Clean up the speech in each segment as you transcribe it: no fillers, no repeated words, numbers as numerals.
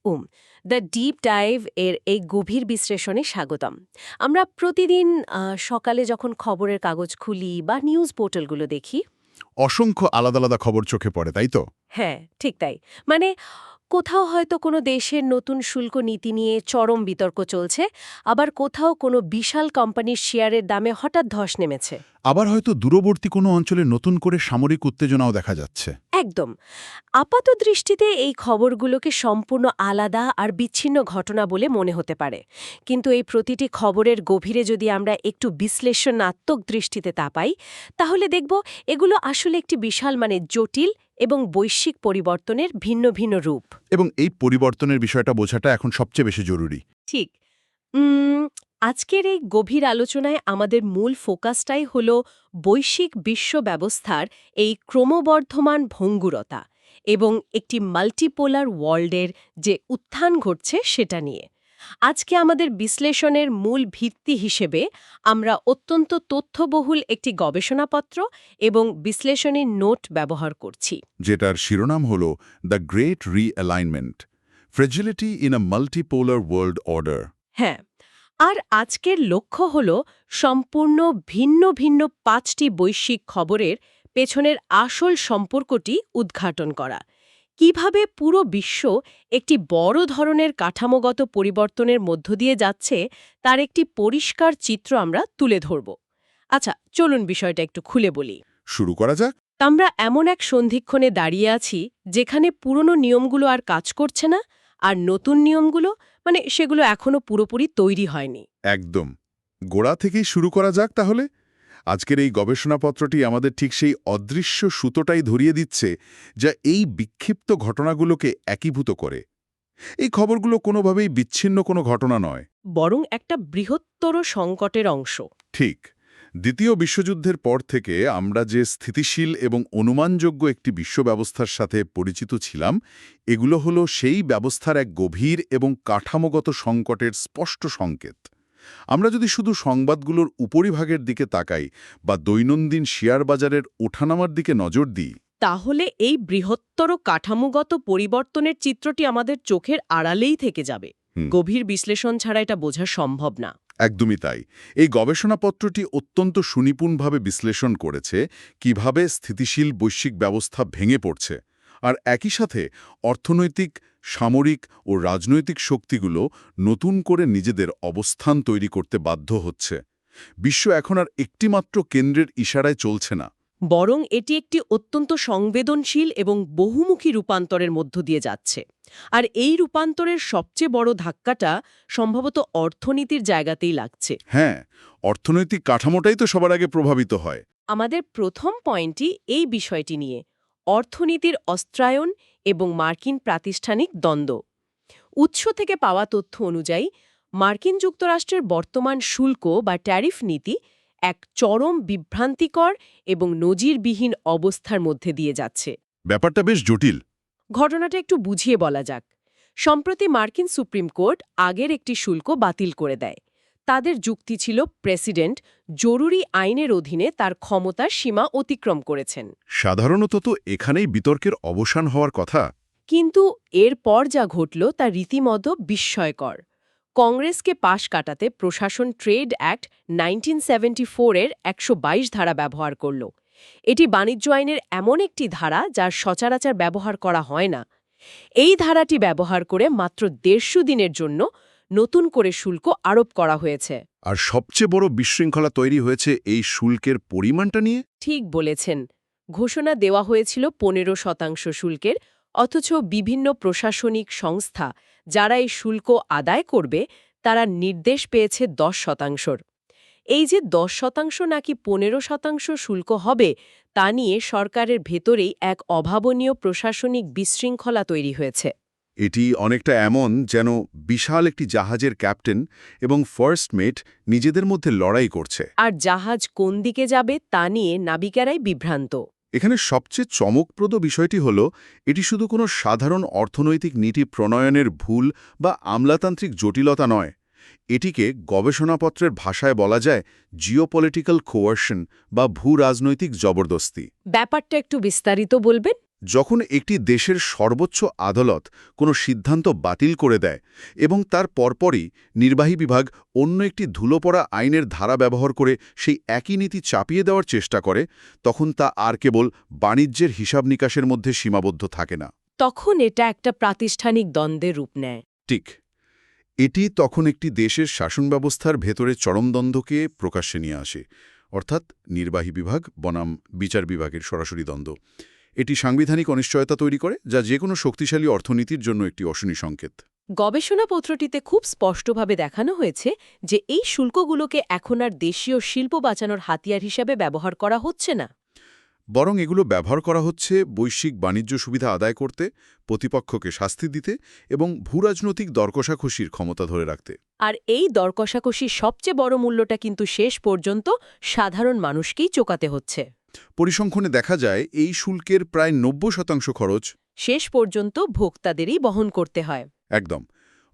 Um the deep dive এর এই গভীর বিশ্লেষণে স্বাগতম। আমরা প্রতিদিন সকালে যখন খবরের কাগজ খুলি বা নিউজ পোর্টালগুলো দেখি। অসংখ্য আলাদা আলাদা খবর চোখে পড়ে, তাই তো? হ্যাঁ, ঠিক তাই। মানে কোথাও হয়তো কোনো দেশের নতুন শুল্ক নীতি নিয়ে চরম বিতর্ক চলছে, আবার কোথাও কোনো বিশাল কোম্পানির শেয়ারের দামে হঠাৎ ধস নেমেছে। আবার হয়তো দূরবর্তী কোনো অঞ্চলে নতুন করে সামরিক উত্তেজনাও দেখা যাচ্ছে। একদম। আপাত দৃষ্টিতে এই খবরগুলোকে সম্পূর্ণ আলাদা আর বিচ্ছিন্ন ঘটনা বলে মনে হতে পারে, কিন্তু এই প্রতিটি খবরের গভীরে যদি আমরা একটু বিশ্লেষণাত্মক দৃষ্টিতে তাকাই, তাহলে দেখব এগুলো আসলে একটি বিশাল জটিল এবং বৈশ্বিক পরিবর্তনের ভিন্ন ভিন্ন রূপ। এবং এই পরিবর্তনের বিষয়টা বোঝাটা এখন সবচেয়ে বেশি জরুরি। ঠিক। আজকের এই গভীর আলোচনায় আমাদের মূল ফোকাসটাই হল বৈশ্বিক বিশ্ব ব্যবস্থার এই ক্রমবর্ধমান ভঙ্গুরতা এবং একটি মাল্টিপোলার ওয়ার্ল্ডের যে উত্থান ঘটছে সেটা নিয়ে। আজকে আমাদের বিশ্লেষণের মূল ভিত্তি হিসেবে আমরা অত্যন্ত তথ্যবহুল একটি গবেষণাপত্র এবং বিশ্লেষণী নোট ব্যবহার করছি, যেটার শিরোনাম হল the great realignment, fragility in a multipolar world order. হ্যাঁ। আর আজকের লক্ষ্য হল সম্পূর্ণ ভিন্ন ভিন্ন 5টি বৈশ্বিক খবরের পেছনের আসল সম্পর্কটি উদ্ঘাটন করা। কিভাবে পুরো বিশ্ব একটি বড় ধরনের কাঠামোগত পরিবর্তনের মধ্য দিয়ে যাচ্ছে তার একটি পরিষ্কার চিত্র আমরা তুলে ধরব। আচ্ছা, চলুন বিষয়টা একটু খুলে বলি। শুরু করা যাক। আমরা এমন এক সন্ধিক্ষণে দাঁড়িয়ে আছি যেখানে পুরনো নিয়মগুলো আর কাজ করছে না, আর নতুন নিয়মগুলো সেগুলো এখনো পুরোপুরি তৈরি হয়নি। একদম। গোড়া থেকেই শুরু করা যাক তাহলে। আজকের এই গবেষণাপত্রটি আমাদের ঠিক সেই অদৃশ্য সুতোটাই ধরিয়ে দিচ্ছে, যা এই বিক্ষিপ্ত ঘটনাগুলোকে একীভূত করে। এই খবরগুলো কোনোভাবেই বিচ্ছিন্ন কোনো ঘটনা নয়, বরং একটা বৃহত্তর সংকটের অংশ। ঠিক। দ্বিতীয় বিশ্বযুদ্ধের পর থেকে আমরা যে স্থিতিশীল এবং অনুমানযোগ্য একটি বিশ্ব ব্যবস্থার সাথে পরিচিত ছিলাম, এগুলো হলো সেই ব্যবস্থার এক গভীর এবং কাঠামোগত সংকটের স্পষ্ট সংকেত। আমরা যদি শুধু সংবাদগুলোর উপরিভাগের দিকে তাকাই বা দৈনন্দিন শেয়ার বাজারের ওঠানামার দিকে নজর দিই, তাহলে এই বৃহত্তর কাঠামোগত পরিবর্তনের চিত্রটি আমাদের চোখের আড়ালেই থেকে যাবে। গভীর বিশ্লেষণ ছাড়া এটা বোঝা সম্ভব না। একদমই তাই। এই গবেষণাপত্রটি অত্যন্ত সুনিপুণভাবে বিশ্লেষণ করেছে কিভাবে স্থিতিশীল বৈশ্বিক ব্যবস্থা ভেঙে পড়ছে, আর একই সাথে অর্থনৈতিক, সামরিক ও রাজনৈতিক শক্তিগুলো নতুন করে নিজেদের অবস্থান তৈরি করতে বাধ্য হচ্ছে। বিশ্ব এখন আর একটিমাত্র কেন্দ্রের ইশারায় চলছে না, বরং এটি একটি অত্যন্ত সংবেদনশীল এবং বহুমুখী রূপান্তরের মধ্য দিয়ে যাচ্ছে। আর এই রূপান্তরের সবচেয়ে বড় ধাক্কাটা সম্ভবত অর্থনীতির জায়গাতেই লাগছে। হ্যাঁ, অর্থনৈতিক কাঠামোটাই তো সবার আগে প্রভাবিত হয়। আমাদের প্রথম পয়েন্টই এই বিষয়টি নিয়ে, অর্থনীতির অস্ত্রায়ন এবং মার্কিন প্রাতিষ্ঠানিক দ্বন্দ্ব। উৎস থেকে পাওয়া তথ্য অনুযায়ী মার্কিন যুক্তরাষ্ট্রের বর্তমান শুল্ক বা ট্যারিফ নীতি এক চরম বিভ্রান্তিকর এবং নজিরবিহীন অবস্থার মধ্যে দিয়ে যাচ্ছে। ব্যাপারটা বেশ জটিল। ঘটনাটা একটু বুঝিয়ে বলা যাক। সম্প্রতি মার্কিন সুপ্রিম কোর্ট আগের একটি শুল্ক বাতিল করে দেয়। তাদের যুক্তি ছিল প্রেসিডেন্ট জরুরি আইনের অধীনে তার ক্ষমতার সীমা অতিক্রম করেছেন। সাধারণত তো এখানেই বিতর্কের অবসান হওয়ার কথা। কিন্তু এরপর যা ঘটল তা রীতিমতো বিস্ময়কর। কংগ্রেসকে পাশ কাটাতে প্রশাসন ট্রেড অ্যাক্ট 1974-এর 122 ধারা ব্যবহার করল। এটি বাণিজ্য আইনের এমন একটি ধারা যার সচরাচর ব্যবহার করা হয় না। এই ধারাটি ব্যবহার করে মাত্র 150 দিনের জন্য নতুন করে শুল্ক আরোপ করা হয়েছে। আর সবচেয়ে বড় বিশৃঙ্খলা তৈরি হয়েছে এই শুল্কের পরিমাণটা নিয়ে। ঠিক বলেছেন। ঘোষণা দেওয়া হয়েছিল 15% শুল্কের, অথচ বিভিন্ন প্রশাসনিক সংস্থা যারা এই শুল্ক আদায় করবে তারা নির্দেশ পেয়েছে 10%। এই যে 10% নাকি 15% শুল্ক হবে তা নিয়ে সরকারের ভেতরেই এক অভাবনীয় প্রশাসনিক বিশৃঙ্খলা তৈরি হয়েছে। এটি অনেকটা এমন যেন বিশাল একটি জাহাজের ক্যাপ্টেন এবং ফার্স্ট মেট নিজেদের মধ্যে লড়াই করছে, আর জাহাজ কোন দিকে যাবে তা নিয়ে নাবিকেরাই বিভ্রান্ত। এখানে সবচেয়ে চমকপ্রদ বিষয়টি হল, এটি শুধু কোনো সাধারণ অর্থনৈতিক নীতি প্রণয়নের ভুল বা আমলাতান্ত্রিক জটিলতা নয়। এটিকে গবেষণাপত্রের ভাষায় বলা যায় জিওপলিটিক্যাল কোয়ার্শন বা ভূ রাজনৈতিক জবরদস্তি। ব্যাপারটা একটু বিস্তারিত বলবেন? যখন একটি দেশের সর্বোচ্চ আদালত কোনো সিদ্ধান্ত বাতিল করে দেয় এবং তার পরপরই নির্বাহী বিভাগ অন্য একটি ধুলোপড়া আইনের ধারা ব্যবহার করে সেই একই নীতি চাপিয়ে দেওয়ার চেষ্টা করে, তখন তা আর কেবল বাণিজ্যের হিসাব নিকাশের মধ্যে সীমাবদ্ধ থাকে না। তখন এটা একটা প্রাতিষ্ঠানিক দ্বন্দ্বের রূপ নেয়। ঠিক, এটি তখন একটি দেশের শাসন ব্যবস্থার ভেতরে চরম দ্বন্দ্বকে প্রকাশ্যে নিয়ে আসে, অর্থাৎ নির্বাহী বিভাগ বনাম বিচার বিভাগের সরাসরি দ্বন্দ্ব। এটি সাংবিধানিক অনিশ্চয়তা তৈরি করে, যা যে কোনো শক্তিশালী অর্থনীতির জন্য একটি অশনি সংকেত। গবেষণাপত্রটিতে খুব স্পষ্টভাবে দেখানো হয়েছে যে এই শুল্কগুলোকে এখন আর দেশীয় শিল্প বাঁচানোর হাতিয়ার হিসাবে ব্যবহার করা হচ্ছে না। বরং এগুলো ব্যবহার করা হচ্ছে বৈশ্বিক বাণিজ্য সুবিধা আদায় করতে, প্রতিপক্ষকে শাস্তি দিতে এবং ভূরাজনৈতিক দরকষাকষির ক্ষমতা ধরে রাখতে। আর এই দরকষাকষির সবচেয়ে বড় মূল্যটা কিন্তু শেষ পর্যন্ত সাধারণ মানুষকেই চোকাতে হচ্ছে। পরিসংখ্যানে দেখা যায় এই শুল্কের প্রায় ৯০% খরচ শেষ পর্যন্ত ভোক্তাদেরই বহন করতে হয়। একদম।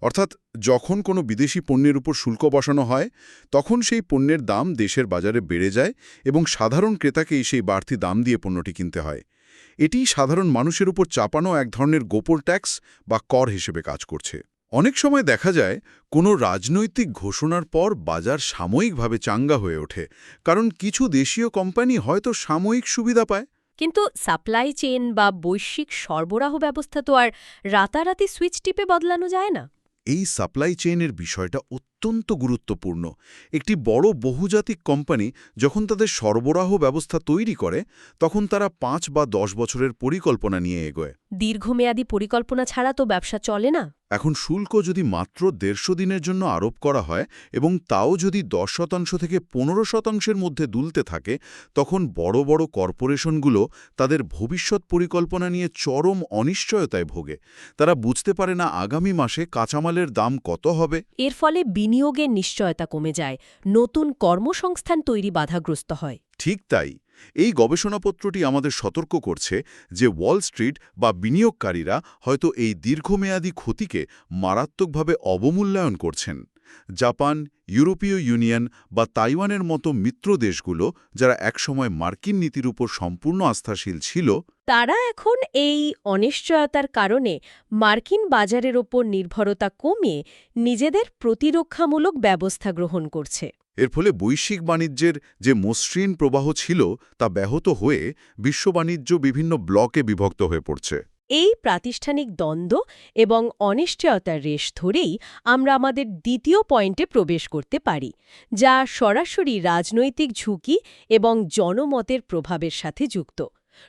অর্থাৎ যখন কোনো বিদেশি পণ্যের উপর শুল্ক বসানো হয়, তখন সেই পণ্যের দাম দেশের বাজারে বেড়ে যায় এবং সাধারণ ক্রেতাকেই সেই বাড়তি দাম দিয়ে পণ্যটি কিনতে হয়। এটি সাধারণ মানুষের উপর চাপানো এক ধরনের গোপন ট্যাক্স বা কর হিসেবে কাজ করছে। অনেক সময় দেখা যায় কোনো রাজনৈতিক ঘোষণার পর বাজার সাময়িকভাবে চাঙ্গা হয়ে ওঠে, কারণ কিছু দেশীয় কোম্পানি হয়তো সাময়িক সুবিধা পায়। কিন্তু সাপ্লাই চেইন বা বৈশ্বিক সরবরাহ ব্যবস্থা তো আর রাতারাতি সুইচ টিপে বদলানো যায় না। এই সাপ্লাই চেইনের বিষয়টা অত্যন্ত গুরুত্বপূর্ণ। একটি বড় বহুজাতিক কোম্পানি যখন তাদের সরবরাহ ব্যবস্থা তৈরি করে, তখন তারা ৫ বা ১০ বছরের পরিকল্পনা নিয়ে এগোয়। দীর্ঘমেয়াদী পরিকল্পনা ছাড়া তো ব্যবসা চলে না। এখন শুল্ক যদি মাত্র ১৫০ দিনের জন্য আরোপ করা হয় এবং তাও যদি ১০% থেকে ১৫%-এর মধ্যে দুলতে থাকে, তখন বড় বড় কর্পোরেশনগুলো তাদের ভবিষ্যৎ পরিকল্পনা নিয়ে চরম অনিশ্চয়তায় ভোগে। তারা বুঝতে পারে না আগামী মাসে কাঁচামালের দাম কত হবে। এর ফলে বিনিয়োগের নিশ্চয়তা কমে যায়, নতুন কর্মসংস্থান তৈরি বাধাগ্রস্ত হয়। ঠিক তাই, এই গবেষণাপত্রটি আমাদের সতর্ক করছে যে ওয়াল স্ট্রিট বা বিনিয়োগকারীরা হয়তো এই দীর্ঘমেয়াদী ক্ষতিকে মারাত্মকভাবে অবমূল্যায়ন করছেন। জাপান, ইউরোপীয় ইউনিয়ন বা তাইওয়ানের মতো মিত্র দেশগুলো, যারা একসময় মার্কিন নীতির উপর সম্পূর্ণ আস্থাশীল ছিল, তারা এখন এই অনিশ্চয়তার কারণে মার্কিন বাজারের ওপর নির্ভরতা কমিয়ে নিজেদের প্রতিরক্ষামূলক ব্যবস্থা গ্রহণ করছে। এর ফলে বৈশ্বিক বাণিজ্যের যে মসৃণ প্রবাহ ছিল তা ব্যাহত হয়ে বিশ্ব বাণিজ্য বিভিন্ন ব্লকে বিভক্ত হয়ে পড়ছে। এই প্রাতিষ্ঠানিক দ্বন্দ্ব এবং অনিশ্চয়তার রেশ ধরেই আমরা আমাদের দ্বিতীয় পয়েন্টে প্রবেশ করতে পারি, যা সরাসরি রাজনৈতিক ঝুঁকি এবং জনমতের প্রভাবের সাথে যুক্ত।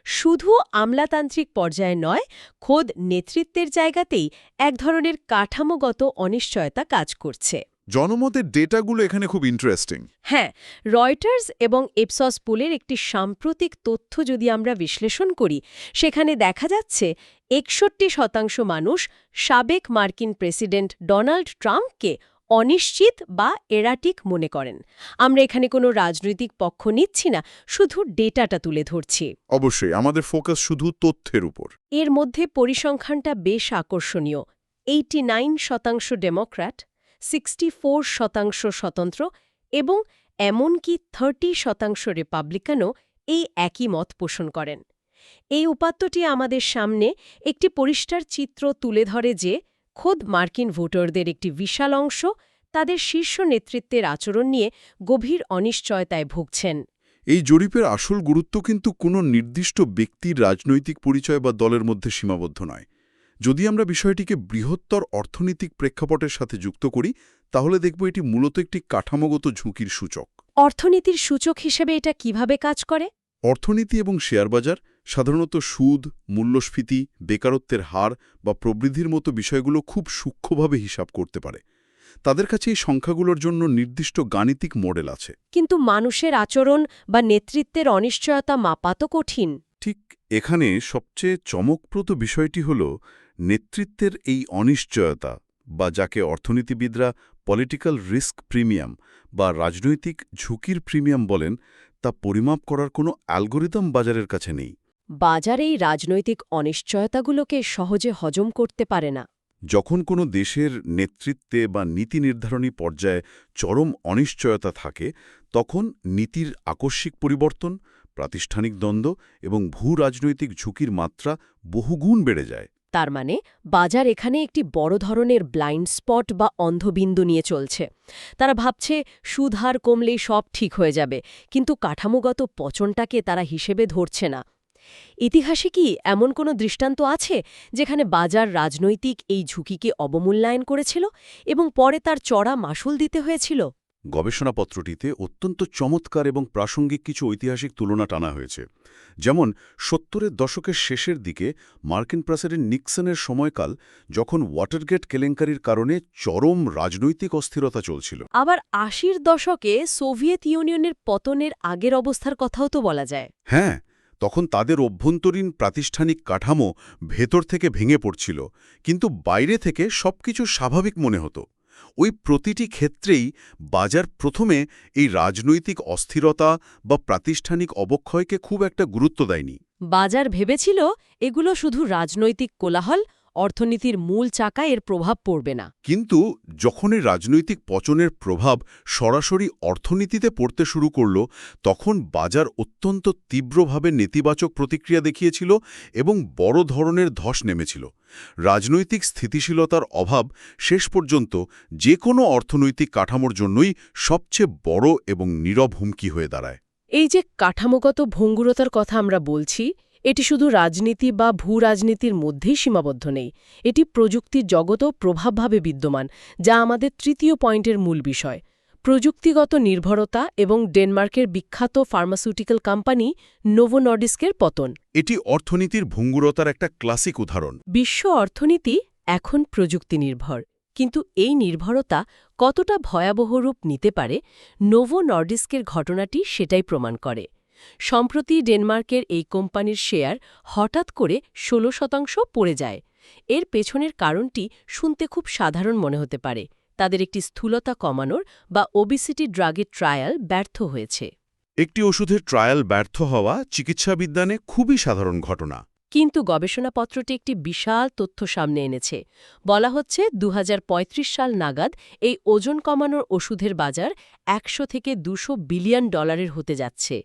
শুধু আমলাতান্ত্রিক পর্যায়ে নয়, খোদ নেতৃত্বের জায়গাতেই এক ধরনের কাঠামোগত অনিশ্চয়তা কাজ করছে। জনমতের ডেটাগুলো এখানে খুব ইন্টারেস্টিং। হ্যাঁ, রয়টার্স এবং ইপসস পোলের একটি সাম্প্রতিক তথ্য যদি আমরা বিশ্লেষণ করি, সেখানে দেখা যাচ্ছে ৬১% মানুষ সাবেক মার্কিন প্রেসিডেন্ট ডোনাল্ড ট্রাম্পকে অনিশ্চিত বা এরাটিক মনে করেন। আমরা এখানে কোনো রাজনৈতিক পক্ষ নিচ্ছি না, শুধু ডেটাটা তুলে ধরছি। অবশ্যই আমাদের ফোকাস শুধু তথ্যের উপর। এর মধ্যে পরিসংখ্যানটা বেশ আকর্ষণীয়। 89% ডেমোক্র্যাট, 64% স্বতন্ত্র এবং এমনকি 30% রিপাবলিকানও এই একই মত পোষণ করেন। এই উপাত্তটি আমাদের সামনে একটি পরিষ্কার চিত্র তুলে ধরে যে খোদ মার্কিন ভোটারদের একটি বিশাল অংশ তাদের শীর্ষ নেতৃত্বের আচরণ নিয়ে গভীর অনিশ্চয়তায় ভুগছেন। এই জরিপের আসল গুরুত্ব কিন্তু কোনো নির্দিষ্ট ব্যক্তির রাজনৈতিক পরিচয় বা দলের মধ্যে সীমাবদ্ধ নয়। যদি আমরা বিষয়টিকে বৃহত্তর অর্থনৈতিক প্রেক্ষাপটের সাথে যুক্ত করি, তাহলে দেখব এটি মূলত একটি কাঠামোগত ঝুঁকির সূচক। অর্থনীতির সূচক হিসেবে এটা কিভাবে কাজ করে? অর্থনীতি এবং শেয়ার বাজার সাধারণত সুদ, মূল্যস্ফীতি, বেকারত্বের হার বা প্রবৃদ্ধির মতো বিষয়গুলো খুব সূক্ষ্মভাবে হিসাব করতে পারে। তাদের কাছে এই সংখ্যাগুলোর জন্য নির্দিষ্ট গাণিতিক মডেল আছে। কিন্তু মানুষের আচরণ বা নেতৃত্বের অনিশ্চয়তা মাপা তো কঠিন। ঠিক এখানে সবচেয়ে চমকপ্রদ বিষয়টি হল নেতৃত্বের এই অনিশ্চয়তা, বা যাকে অর্থনীতিবিদরা পলিটিক্যাল রিস্ক প্রিমিয়াম বা রাজনৈতিক ঝুঁকির প্রিমিয়াম বলেন, তা পরিমাপ করার কোনো অ্যালগোরিদম বাজারের কাছে নেই। বাজার এই রাজনৈতিক অনিশ্চয়তাগুলোকে সহজে হজম করতে পারে না। যখন কোনো দেশের নেতৃত্বে বা নীতি নির্ধারণী পর্যায়ে চরম অনিশ্চয়তা থাকে, তখন নীতির আকস্মিক পরিবর্তন, প্রাতিষ্ঠানিক দ্বন্দ্ব এবং ভূ-রাজনৈতিক ঝুঁকির মাত্রা বহুগুণ বেড়ে যায়। তার মানে বাজার এখানে একটি বড় ধরনের ব্লাইন্ড স্পট বা অন্ধবিন্দু নিয়ে চলছে। তারা ভাবছে সুদ হার কমলেই সব ঠিক হয়ে যাবে, কিন্তু কাঠামোগত পচনটাকে তারা হিসেবে ধরছে না। ইতিহাসে কি এমন কোনো দৃষ্টান্ত আছে যেখানে বাজার রাজনৈতিক এই ঝুঁকিকে অবমূল্যায়ন করেছিল এবং পরে তার চড়া মাশুল দিতে হয়েছিল? গবেষণাপত্রটিতে অত্যন্ত চমৎকার এবং প্রাসঙ্গিক কিছু ঐতিহাসিক তুলনা টানা হয়েছে। যেমন ৭০-এর দশকের শেষের দিকে মার্কিন প্রেসিডেন্ট নিক্সনের সময়কাল, যখন ওয়াটারগেট কেলেঙ্কারির কারণে চরম রাজনৈতিক অস্থিরতা চলছিল। আবার ৮০-র দশকে সোভিয়েত ইউনিয়নের পতনের আগের অবস্থার কথাও তো বলা যায়। হ্যাঁ, তখন তাদের অভ্যন্তরীণ প্রাতিষ্ঠানিক কাঠামো ভেতর থেকে ভেঙে পড়ছিল, কিন্তু বাইরে থেকে সবকিছু স্বাভাবিক মনে হতো। ওই প্রতিটি ক্ষেত্রেই বাজার প্রথমে এই রাজনৈতিক অস্থিরতা বা প্রাতিষ্ঠানিক অবক্ষয়কে খুব একটা গুরুত্ব দেয়নি। বাজার ভেবেছিল এগুলো শুধু রাজনৈতিক কোলাহল, অর্থনীতির মূল চাকায় এর প্রভাব পড়বে না। কিন্তু যখন এই রাজনৈতিক পচনের প্রভাব সরাসরি অর্থনীতিতে পড়তে শুরু করল, তখন বাজার অত্যন্ত তীব্রভাবে নেতিবাচক প্রতিক্রিয়া দেখিয়েছিল এবং বড় ধরনের ধস নেমেছিল। রাজনৈতিক স্থিতিশীলতার অভাব শেষ পর্যন্ত যে কোনো অর্থনৈতিক কাঠামোর জন্যই সবচেয়ে বড় এবং নীরব হুমকি হয়ে দাঁড়ায়। এই যে কাঠামোগত ভঙ্গুরতার কথা আমরা বলছি, এটি শুধু রাজনীতি বা ভূ-রাজনীতির মধ্যেই সীমাবদ্ধ নেই। এটি প্রযুক্তির জগতেও প্রভাবভাবে বিদ্যমান, যা আমাদের তৃতীয় পয়েন্টের মূল বিষয়। প্রযুক্তিগত নির্ভরতা এবং ডেনমার্কের বিখ্যাত ফার্মাসিউটিক্যাল কোম্পানি নোভো নর্ডিস্কের পতন। এটি অর্থনীতির ভঙ্গুরতার একটা ক্লাসিক উদাহরণ। বিশ্ব অর্থনীতি এখন প্রযুক্তি নির্ভর, কিন্তু এই নির্ভরতা কতটা ভয়াবহ রূপ নিতে পারে, নোভো নর্ডিস্কের ঘটনাটি সেটাই প্রমাণ করে। সম্প্রতি ডেনমার্কের এই কোম্পানির শেয়ার হঠাৎ করে ১৬% পড়ে যায়। এর পেছনের কারণটি শুনতে খুব সাধারণ মনে হতে পারে। তাদের একটি স্থূলতা কমানোর বা ওবেসিটি ড্রাগের ট্রায়াল ব্যর্থ হয়েছে। একটি ওষুধের ট্রায়াল ব্যর্থ হওয়া চিকিৎসাবিজ্ঞানে খুবই সাধারণ ঘটনা। কিন্তু গবেষণাপত্রটি একটি বিশাল তথ্য সামনে এনেছে। বলা হচ্ছে ২০৩৫ সাল নাগাদ এই ওজন কমানোর ওষুধের বাজার ১০০ থেকে ২০০ বিলিয়ন ডলারের হতে যাচ্ছে।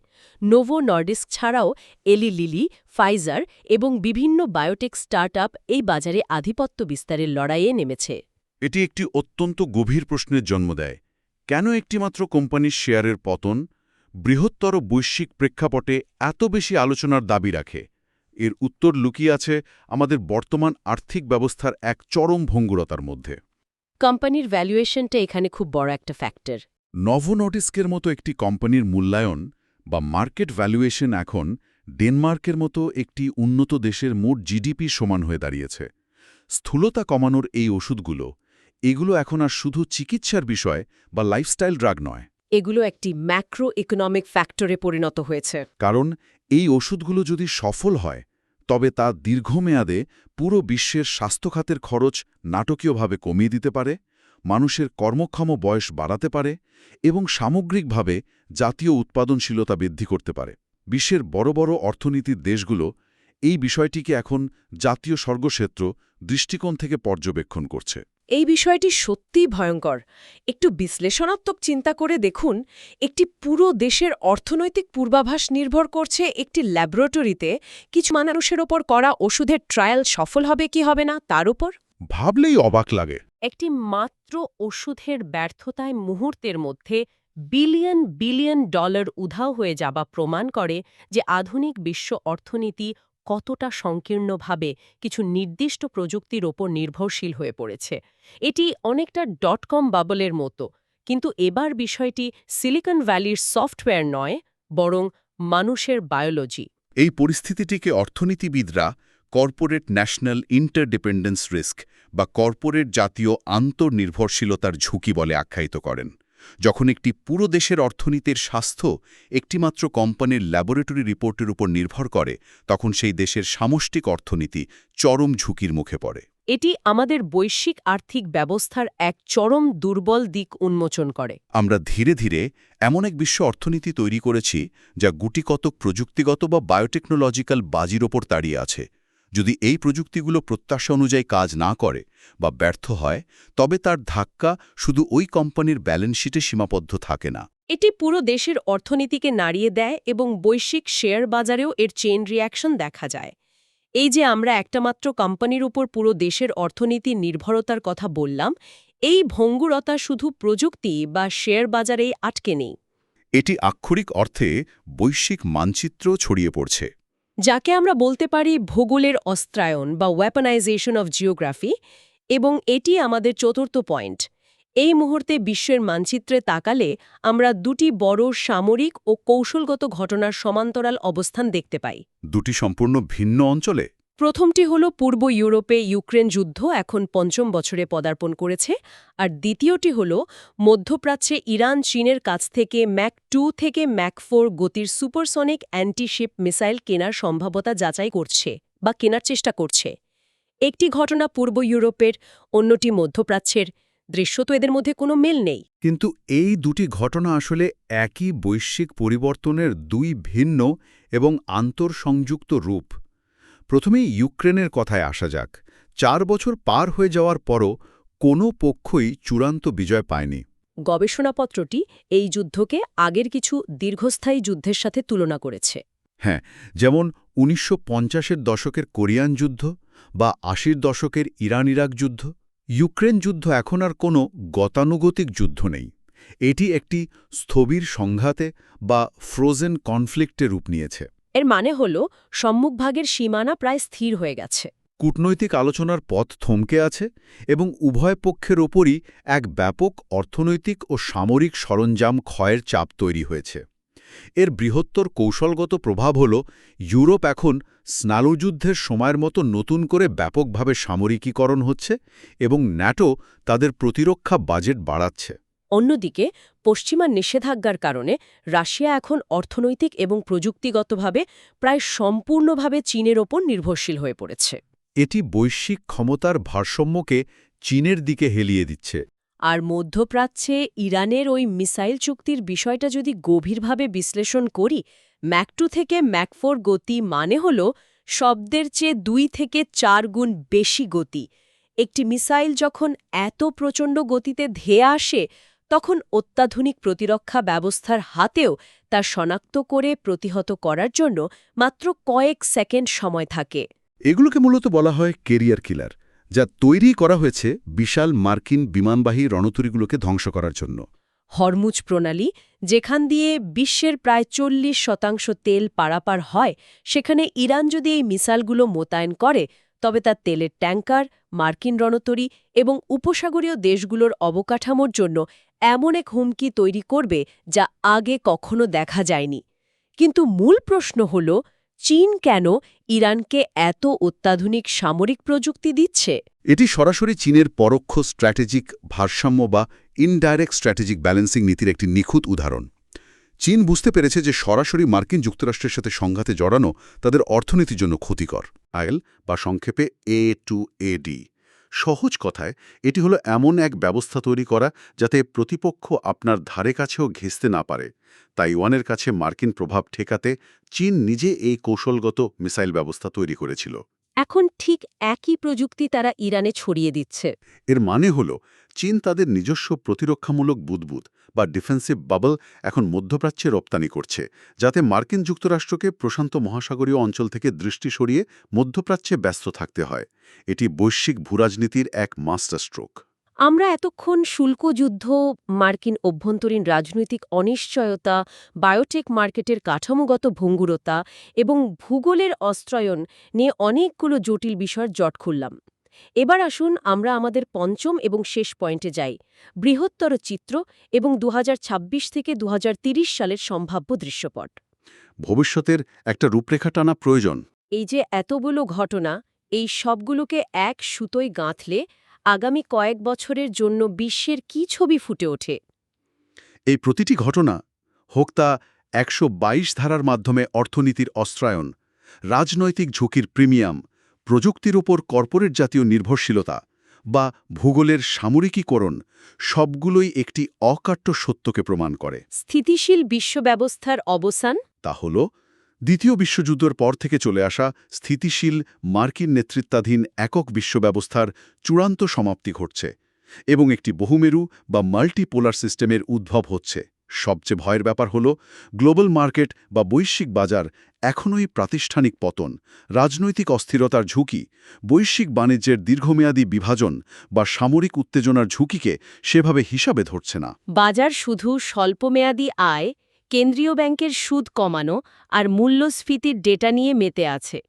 নোভো নর্ডিস্ক ছাড়াও এলি লিলি, ফাইজার এবং বিভিন্ন বায়োটেক স্টার্টআপ এই বাজারে আধিপত্য বিস্তারের লড়াইয়ে নেমেছে। এটি একটি অত্যন্ত গভীর প্রশ্নের জন্ম দেয়। কেন একটিমাত্র কোম্পানির শেয়ারের পতন বৃহত্তর বৈশ্বিক প্রেক্ষাপটে এত বেশি আলোচনার দাবি রাখে? এর উত্তর লুকিয়ে আছে আমাদের বর্তমান আর্থিক ব্যবস্থার এক চরম ভঙ্গুরতার মধ্যে। কোম্পানির ভ্যালুয়েশনটা এখানে খুব বড় একটা ফ্যাক্টর। নোভো নর্ডিস্কের মতো একটি কোম্পানির মূল্যায়ন বা মার্কেট ভ্যালুয়েশন এখন ডেনমার্কের মতো একটি উন্নত দেশের মোট জিডিপি সমান হয়ে দাঁড়িয়েছে। স্থূলতা কমানোর এই ওষুধগুলো, এগুলো এখন আর শুধু চিকিৎসার বিষয় বা লাইফস্টাইল ড্রাগ নয়। এগুলো একটি ম্যাক্রো ইকোনমিক ফ্যাক্টরে পরিণত হয়েছে। কারণ এই ওষুধগুলো যদি সফল হয়, তবে তা দীর্ঘমেয়াদে পুরো বিশ্বের স্বাস্থ্যখাতের খরচ নাটকীয়ভাবে কমিয়ে দিতে পারে, মানুষের কর্মক্ষম বয়স বাড়াতে পারে এবং সামগ্রিকভাবে জাতীয় উৎপাদনশীলতা বৃদ্ধি করতে পারে। বিশ্বের বড় বড় অর্থনীতির দেশগুলো এই বিষয়টিকে এখন জাতীয় স্বর্গক্ষেত্র দৃষ্টিকোণ থেকে পর্যবেক্ষণ করছে। এই বিষয়টি সত্যিই ভয়ঙ্কর। একটু বিশ্লেষণাত্মক চিন্তা করে দেখুন, একটি পুরো দেশের অর্থনৈতিক পূর্বাভাস নির্ভর করছে একটি ল্যাবরেটরিতে কিছু মানুষের ওপর করা ওষুধের ট্রায়াল সফল হবে কি হবে না তার উপর। ভাবলেই অবাক লাগে। একটি মাত্র ওষুধের ব্যর্থতায় মুহূর্তের মধ্যে বিলিয়ন বিলিয়ন ডলার উধাও হয়ে যাওয়া প্রমাণ করে যে আধুনিক বিশ্ব অর্থনীতি কতটা সংকীর্ণভাবে কিছু নির্দিষ্ট প্রযুক্তির ওপর নির্ভরশীল হয়ে পড়েছে। এটি অনেকটা .com বাবলের মতো, কিন্তু এবার বিষয়টি সিলিকন ভ্যালির সফটওয়্যার নয়, বরং মানুষের বায়োলজি। এই পরিস্থিতিটিকে অর্থনীতিবিদরা কর্পোরেট ন্যাশনাল ইন্টারডিপেন্ডেন্স রিস্ক বা কর্পোরেট জাতীয় আন্তর্নির্ভরশীলতার ঝুঁকি বলে আখ্যায়িত করেন। যখন একটি পুরো দেশের অর্থনীতির স্বাস্থ্য একটিমাত্র কোম্পানির ল্যাবরেটরি রিপোর্টের উপর নির্ভর করে, তখন সেই দেশের সামষ্টিক অর্থনীতি চরম ঝুঁকির মুখে পড়ে। এটি আমাদের বৈশ্বিক আর্থিক ব্যবস্থার এক চরম দুর্বল দিক উন্মোচন করে। আমরা ধীরে ধীরে এমন এক বিশ্ব অর্থনীতি তৈরি করেছি যা গুটিকতক প্রযুক্তিগত বা বায়োটেকনোলজিক্যাল বাজির ওপর দাঁড়িয়ে আছে। যদি এই প্রযুক্তিগুলো প্রত্যাশা অনুযায়ী কাজ না করে বা ব্যর্থ হয়, তবে তার ধাক্কা শুধু ওই কোম্পানির ব্যালেন্স শিটে সীমাবদ্ধ থাকে না। এটি পুরো দেশের অর্থনীতিকে নাড়িয়ে দেয় এবং বৈশ্বিক শেয়ার বাজারেও এর চেইন রিঅ্যাকশন দেখা যায়। এই যে আমরা একটা মাত্র কোম্পানির উপর পুরো দেশের অর্থনীতির নির্ভরতার কথা বললাম, এই ভঙ্গুরতা শুধু প্রযুক্তি বা শেয়ার বাজারেই আটকে নেই। এটি আক্ষরিক অর্থে বৈশ্বিক মানচিত্র ছড়িয়ে পড়ছে। যাকে আমরা বলতে পারি ভূগোলের অস্ত্রায়ন বা ওয়েপনাইজেশন অফ জিওগ্রাফি, এবং এটি আমাদের চতুর্থ পয়েন্ট। এই মুহূর্তে বিশ্বের মানচিত্রে তাকালে আমরা দুটি বড় সামরিক ও কৌশলগত ঘটনার সমান্তরাল অবস্থান দেখতে পাই। দুটি সম্পূর্ণ ভিন্ন অঞ্চলে। প্রথমটি হল পূর্ব ইউরোপে ইউক্রেন যুদ্ধ এখন ৫ম বছরে পদার্পণ করেছে, আর দ্বিতীয়টি হল মধ্যপ্রাচ্যে ইরান চীনের কাছ থেকে ম্যাক 2 থেকে ম্যাক 4 গতির সুপারসনিক অ্যান্টিশিপ মিসাইল কেনার সম্ভাব্যতা যাচাই করছে বা কেনার চেষ্টা করছে। একটি ঘটনা পূর্ব ইউরোপের, অন্যটি মধ্যপ্রাচ্যের। দৃশ্যত এদের মধ্যে কোনো মেল নেই। কিন্তু এই দুটি ঘটনা আসলে একই বৈশ্বিক পরিবর্তনের দুই ভিন্ন এবং আন্তঃসংযুক্ত রূপ। প্রথমেই ইউক্রেনের কথায় আসা যাক। ৪ বছর পার হয়ে যাওয়ার পরও কোনো পক্ষই চূড়ান্ত বিজয় পায়নি। গবেষণাপত্রটি এই যুদ্ধকে আগের কিছু দীর্ঘস্থায়ী যুদ্ধের সাথে তুলনা করেছে। হ্যাঁ, যেমন ১৯৫০-এর দশকের কোরিয়ান যুদ্ধ বা ৮০-র দশকের ইরান-ইরাক যুদ্ধ। ইউক্রেন যুদ্ধ এখন আর কোনো গতানুগতিক যুদ্ধ নেই। এটি একটি স্থবির সংঘাতে বা ফ্রোজেন কনফ্লিক্টে রূপ নিয়েছে। এর মানে হল সম্মুখভাগের সীমানা প্রায় স্থির হয়ে গেছে। কূটনৈতিক আলোচনার পথ থমকে আছে এবং উভয় পক্ষের ওপরই এক ব্যাপক অর্থনৈতিক ও সামরিক সরঞ্জাম ক্ষয়ের চাপ তৈরি হয়েছে। এর বৃহত্তর কৌশলগত প্রভাব হল ইউরোপ এখন স্নালুযুদ্ধের সময়ের মতো নতুন করে ব্যাপকভাবে সামরিকীকরণ হচ্ছে এবং ন্যাটো তাদের প্রতিরক্ষা বাজেট বাড়াচ্ছে। অন্যদিকে পশ্চিমা নিষেধাজ্ঞার কারণে রাশিয়া এখন অর্থনৈতিক এবং প্রযুক্তিগতভাবে প্রায় সম্পূর্ণভাবে চীনের ওপর নির্ভরশীল হয়ে পড়েছে। এটি বৈশ্বিক ক্ষমতার ভারসাম্যকে চীনের দিকে হেলিয়ে দিচ্ছে। আর মধ্যপ্রাচ্যে ইরানের ওই মিসাইল চুক্তির বিষয়টা যদি গভীরভাবে বিশ্লেষণ করি, ম্যাক 2 থেকে ম্যাক 4 গতি মানে হল শব্দের চেয়ে 2 থেকে 4 গুণ বেশি গতি। একটি মিসাইল যখন এত প্রচণ্ড গতিতে ধেয়ে আসে, তখন অত্যাধুনিক প্রতিরক্ষা ব্যবস্থার হাতেও তা শনাক্ত করে প্রতিহত করার জন্য মাত্র কয়েক সেকেন্ড সময় থাকে। এগুলোকে মূলত বলা হয় কেরিয়ার কিলার, যা তৈরি করা হয়েছে বিশাল মার্কিন বিমানবাহী রণতরীগুলোকে ধ্বংস করার জন্য। হরমুজ প্রণালী, যেখান দিয়ে বিশ্বের প্রায় 40% তেল পারাপার হয়, সেখানে ইরান যদি এই মিসাইলগুলো মোতায়েন করে, তবে তার তেলের ট্যাঙ্কার, মার্কিন রণতরী এবং উপসাগরীয় দেশগুলোর অবকাঠামোর জন্য এমন এক হুমকি তৈরি করবে যা আগে কখনো দেখা যায়নি। কিন্তু মূল প্রশ্ন হল, চীন কেন ইরানকে এত অত্যাধুনিক সামরিক প্রযুক্তি দিচ্ছে? এটি সরাসরি চীনের পরোক্ষ স্ট্র্যাটেজিক ভারসাম্য বা ইনডাইরেক্ট স্ট্র্যাটেজিক ব্যালেন্সিং নীতির একটি নিখুঁত উদাহরণ। চীন বুঝতে পেরেছে যে সরাসরি মার্কিন যুক্তরাষ্ট্রের সাথে সংঘাতে জড়ানো তাদের অর্থনীতির জন্য ক্ষতিকর। আইএল বা সংক্ষেপে A2AD। সহজ কথায় এটি হলো এমন এক ব্যবস্থা তৈরি করা যাতে প্রতিপক্ষ আপনার ধারে কাছেও ঘেঁষতে না পারে। তাইওয়ানের কাছে মার্কিন প্রভাব ঠেকাতে চীন নিজে এই কৌশলগত মিসাইল ব্যবস্থা তৈরি করেছিল। এখন ঠিক একই প্রযুক্তি তারা ইরানে ছড়িয়ে দিচ্ছে। এর মানে হল চীন তাদের নিজস্ব প্রতিরক্ষামূলক বুদবুদ বা ডিফেন্সিভ বাবল এখন মধ্যপ্রাচ্যে রপ্তানি করছে, যাতে মার্কিন যুক্তরাষ্ট্রকে প্রশান্ত মহাসাগরীয় অঞ্চল থেকে দৃষ্টি সরিয়ে মধ্যপ্রাচ্যে ব্যস্ত থাকতে হয়। এটি বৈশ্বিক ভূরাজনীতির এক মাস্টার স্ট্রোক। আমরা এতক্ষণ শুল্ক যুদ্ধ, মার্কিন অভ্যন্তরীণ রাজনৈতিক অনিশ্চয়তা, বায়োটেক মার্কেটের কাঠামোগত ভঙ্গুরতা এবং ভূগোলের অস্ত্রায়ন নিয়ে অনেকগুলো জটিল বিষয়ের জট খুললাম। এবার আসুন আমরা আমাদের পঞ্চম এবং শেষ পয়েন্টে যাই, বৃহত্তর চিত্র এবং ২০২৬ থেকে ২০৩০ সালের সম্ভাব্য দৃশ্যপট। ভবিষ্যতের একটা রূপরেখা টানা প্রয়োজন। এই যে এতগুলো ঘটনা, এই সবগুলোকে এক সুতোয় গাঁথলে আগামী কয়েক বছরের জন্য বিশ্বের কী ছবি ফুটে ওঠে? এই প্রতিটি ঘটনা, হোক তা ১২২ ধারার মাধ্যমে অর্থনীতির অস্ত্রায়ন, রাজনৈতিক ঝুঁকির প্রিমিয়াম, প্রযুক্তির ওপর কর্পোরেট জাতীয় নির্ভরশীলতা বা ভূগোলের সামরিকীকরণ, সবগুলোই একটি অকাট্য সত্যকে প্রমাণ করে। স্থিতিশীল বিশ্ব ব্যবস্থার অবসান। তা হল দ্বিতীয় বিশ্বযুদ্ধের পর থেকে চলে আসা স্থিতিশীল মার্কিন নেতৃত্বাধীন একক বিশ্বব্যবস্থার চূড়ান্ত সমাপ্তি ঘটছে এবং একটি বহুমেরু বা মাল্টিপোলার সিস্টেমের উদ্ভব হচ্ছে, সবচেয়ে ভয়ের ব্যাপার হল গ্লোবাল মার্কেট বা বৈশ্বিক বাজার এখনই প্রাতিষ্ঠানিক পতন, রাজনৈতিক অস্থিরতার ঝুঁকি, বৈশ্বিক বাণিজ্যের দীর্ঘমেয়াদী বিভাজন বা সামরিক উত্তেজনার ঝুঁকিকে সেভাবে হিসাবে ধরছে না। বাজার শুধু স্বল্পমেয়াদী আয়, কেন্দ্রীয় ব্যাংকের সুদ কমানো আর মূল্যস্ফীতির ডেটা নিয়ে মেতে আছে।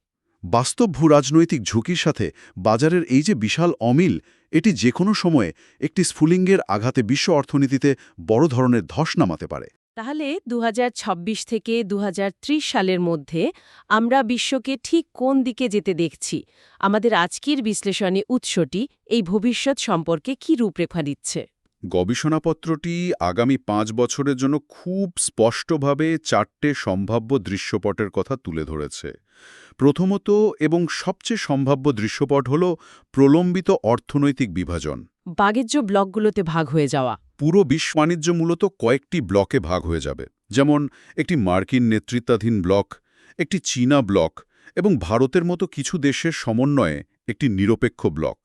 বাস্তব ভূরাজনৈতিক ঝুঁকির সাথে বাজারের এই যে বিশাল অমিল, এটি যে কোনো সময়ে একটি স্ফুলিঙ্গের আঘাতে বিশ্ব অর্থনীতিতে বড় ধরনের ধস নামাতে পারে। তাহলে ২০২৬ থেকে ২০৩০ সালের মধ্যে আমরা বিশ্বকে ঠিক কোন দিকে যেতে দেখছি? আমাদের আজকের বিশ্লেষণে উৎসটি এই ভবিষ্যৎ সম্পর্কে কি রূপরেখা দিচ্ছে? গবেষণাপত্রটি আগামী ৫ বছরের জন্য খুব স্পষ্টভাবে ৪টে সম্ভাব্য দৃশ্যপটের কথা তুলে ধরেছে। প্রথমত এবং সবচেয়ে সম্ভাব্য দৃশ্যপট হল প্রলম্বিত অর্থনৈতিক বিভাজন। বাণিজ্য ব্লকগুলোতে ভাগ হয়ে যাওয়া। পুরো বিশ্ব বাণিজ্য মূলত কয়েকটি ব্লকে ভাগ হয়ে যাবে, যেমন একটি মার্কিন নেতৃত্বাধীন ব্লক, একটি চীনা ব্লক এবং ভারতের মতো কিছু দেশের সমন্বয়ে একটি নিরপেক্ষ ব্লক।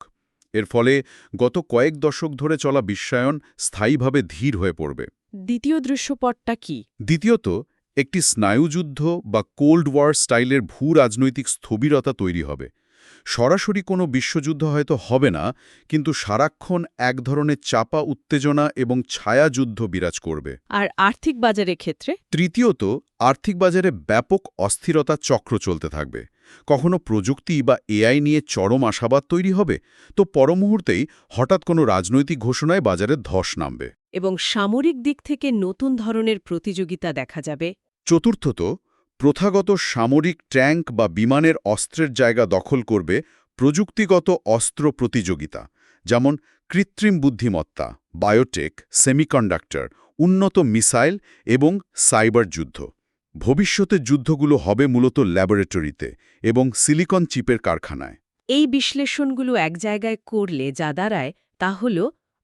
এর ফলে গত কয়েক দশক ধরে চলা বিশ্বায়ন স্থায়ীভাবে ধীর হয়ে পড়বে। দ্বিতীয় দৃশ্যপটটা কি? দ্বিতীয়ত, একটি স্নায়ুযুদ্ধ বা কোল্ড ওয়ার স্টাইলের ভূ-রাজনৈতিক স্থবিরতা তৈরি হবে। সরাসরি কোনো বিশ্বযুদ্ধ হয়তো হবে না, কিন্তু সারাক্ষণ এক ধরনের চাপা উত্তেজনা এবং ছায়াযুদ্ধ বিরাজ করবে। আর আর্থিক বাজারের ক্ষেত্রে? তৃতীয়ত, আর্থিক বাজারে ব্যাপক অস্থিরতা চক্র চলতে থাকবে। কখনো প্রযুক্তি বা এআই নিয়ে চরম আশাবাদ তৈরি হবে, তো পরমুহূর্তেই হঠাৎ কোনো রাজনৈতিক ঘোষণায় বাজারে ধস নামবে। এবং সামরিক দিক থেকে নতুন ধরনের প্রতিযোগিতা দেখা যাবে। চতুর্থত, প্রথাগত সামরিক ট্যাঙ্ক বা বিমানের অস্ত্রের জায়গা দখল করবে প্রযুক্তিগত অস্ত্র প্রতিযোগিতা, যেমন কৃত্রিম বুদ্ধিমত্তা, বায়োটেক, সেমিকন্ডাক্টর, উন্নত মিসাইল এবং সাইবার যুদ্ধ। ভবিষ্যতের যুদ্ধগুলো হবে মূলত ল্যাবরেটরিতে এবং সিলিকন চিপের কারখানায়। এই বিশ্লেষণগুলো এক জায়গায় করলে যা দাঁড়ায় তা হল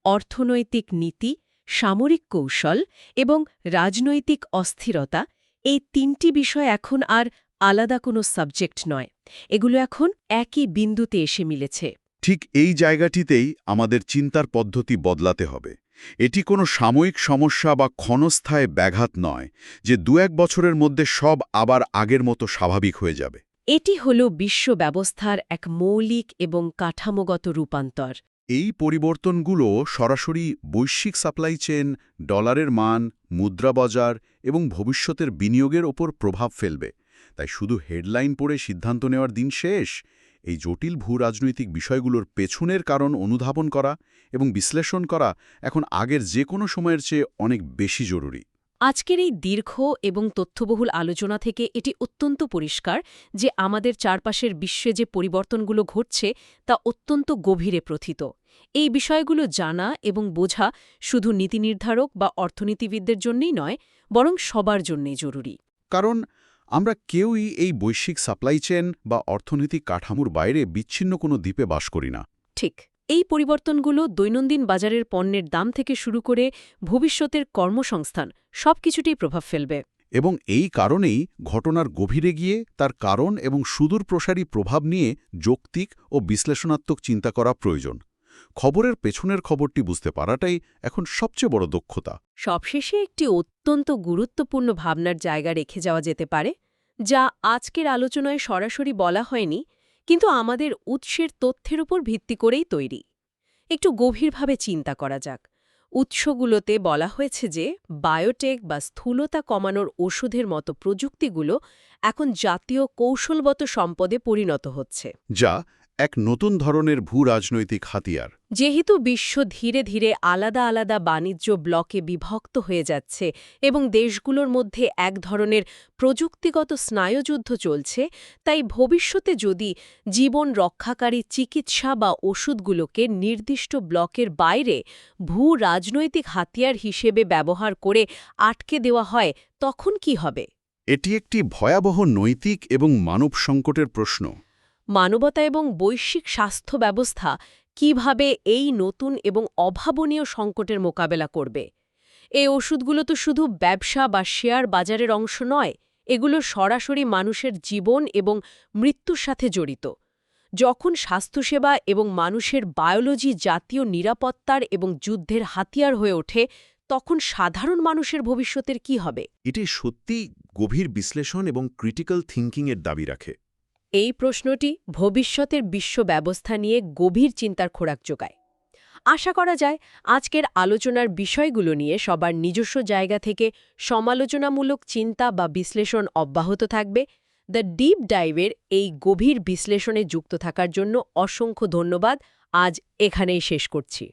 অর্থনৈতিক নীতি, সামরিক কৌশল এবং রাজনৈতিক অস্থিরতা, এই তিনটি বিষয় এখন আর আলাদা কোনো সাবজেক্ট নয়। এগুলো এখন একই বিন্দুতে এসে মিলেছে। ঠিক এই জায়গাটিতেই আমাদের চিন্তার পদ্ধতি বদলাতে হবে। এটি কোনো সাময়িক সমস্যা বা ক্ষণস্থায়ী ব্যাঘাত নয় যে ২-১ বছরের মধ্যে সব আবার আগের মতো স্বাভাবিক হয়ে যাবে। এটি হল বিশ্ব ব্যবস্থার এক মৌলিক এবং কাঠামোগত রূপান্তর। এই পরিবর্তনগুলো সরাসরি বৈশ্বিক সাপ্লাই চেন, ডলারের মান, মুদ্রা বাজার এবং ভবিষ্যতের বিনিয়োগের ওপর প্রভাব ফেলবে। তাই শুধু হেডলাইন পড়ে সিদ্ধান্ত নেওয়ার দিন শেষ। এই জটিল ভূরাজনৈতিক বিষয়গুলোর পেছনের কারণ অনুধাবন করা এবং বিশ্লেষণ করা এখন আগের যে কোনো সময়ের চেয়ে অনেক বেশি জরুরি। আজকের এই দীর্ঘ এবং তথ্যবহুল আলোচনা থেকে এটি অত্যন্ত পরিষ্কার যে আমাদের চারপাশের বিশ্বে যে পরিবর্তনগুলো ঘটছে তা অত্যন্ত গভীরে প্রথিত। এই বিষয়গুলো জানা এবং বোঝা শুধু নীতি নির্ধারক বা অর্থনীতিবিদদের জন্যই নয়, বরং সবার জন্যই জরুরি। কারণ আমরা কেউই এই বৈশ্বিক সাপ্লাই চেন বা অর্থনৈতিক কাঠামোর বাইরে বিচ্ছিন্ন কোনো দ্বীপে বাস করি না। ঠিক, এই পরিবর্তনগুলো দৈনন্দিন বাজারের পণ্যের দাম থেকে শুরু করে ভবিষ্যতের কর্মসংস্থান সবকিছুতেই প্রভাব ফেলবে। এবং এই কারণেই ঘটনার গভীরে গিয়ে তার কারণ এবং সুদূরপ্রসারী প্রভাব নিয়ে যৌক্তিক ও বিশ্লেষণাত্মক চিন্তা করা প্রয়োজন। খবরের পেছনের খবরটি বুঝতে পারাটাই এখন সবচেয়ে বড় দক্ষতা। সবশেষে একটি অত্যন্ত গুরুত্বপূর্ণ ভাবনার জায়গা রেখে যাওয়া যেতে পারে, যা আজকের আলোচনায় সরাসরি বলা হয়নি, কিন্তু আমাদের উৎসের তথ্যের উপর ভিত্তি করেই তৈরি। একটু গভীরভাবে চিন্তা করা যাক। উৎসগুলোতে বলা হয়েছে যে বায়োটেক বা স্থূলতা কমানোর ওষুধের মতো প্রযুক্তিগুলো এখন জাতীয় কৌশলগত সম্পদে পরিণত হচ্ছে, যা এক নতুন ধরনের ভূরাজনৈতিক হাতিয়ার। যেহেতু বিশ্ব ধীরে ধীরে আলাদা আলাদা বাণিজ্য ব্লকে বিভক্ত হয়ে যাচ্ছে এবং দেশগুলোর মধ্যে এক ধরনের প্রযুক্তিগত স্নায়ুযুদ্ধ চলছে, তাই ভবিষ্যতে যদি জীবন রক্ষাকারী চিকিৎসা বা ওষুধগুলোকে নির্দিষ্ট ব্লকের বাইরে ভূ-রাজনৈতিক হাতিয়ার হিসেবে ব্যবহার করে আটকে দেওয়া হয়, তখন কি হবে? এটি একটি ভয়াবহ নৈতিক এবং মানব সংকটের প্রশ্ন। মানবতা এবং বৈশ্বিক স্বাস্থ্য ব্যবস্থা কিভাবে এই নতুন এবং অভাবনীয় সংকটের মোকাবেলা করবে? এই ওষুধগুলো তো শুধু ব্যবসা বা শেয়ার বাজারের অংশ নয়, এগুলো সরাসরি মানুষের জীবন এবং মৃত্যুর সাথে জড়িত। যখন স্বাস্থ্যসেবা এবং মানুষের বায়োলজি জাতীয় নিরাপত্তার এবং যুদ্ধের হাতিয়ার হয়ে ওঠে, তখন সাধারণ মানুষের ভবিষ্যতের কি হবে? এটি সত্যি গভীর বিশ্লেষণ এবং ক্রিটিক্যাল থিঙ্কিংয়ের দাবি রাখে। এই প্রশ্নটি ভবিষ্যতের বিশ্ব ব্যবস্থা নিয়ে গভীর চিন্তার খোরাক যোগায়। আশা করা যায় আজকের আলোচনার বিষয়গুলো নিয়ে সবার নিজস্ব জায়গা থেকে সমালোচনামূলক চিন্তা বা বিশ্লেষণ অব্যাহত থাকবে। দ্য ডিপ ডাইভের এই গভীর বিশ্লেষণে যুক্ত থাকার জন্য অসংখ্য ধন্যবাদ। আজ এখানেই শেষ করছি।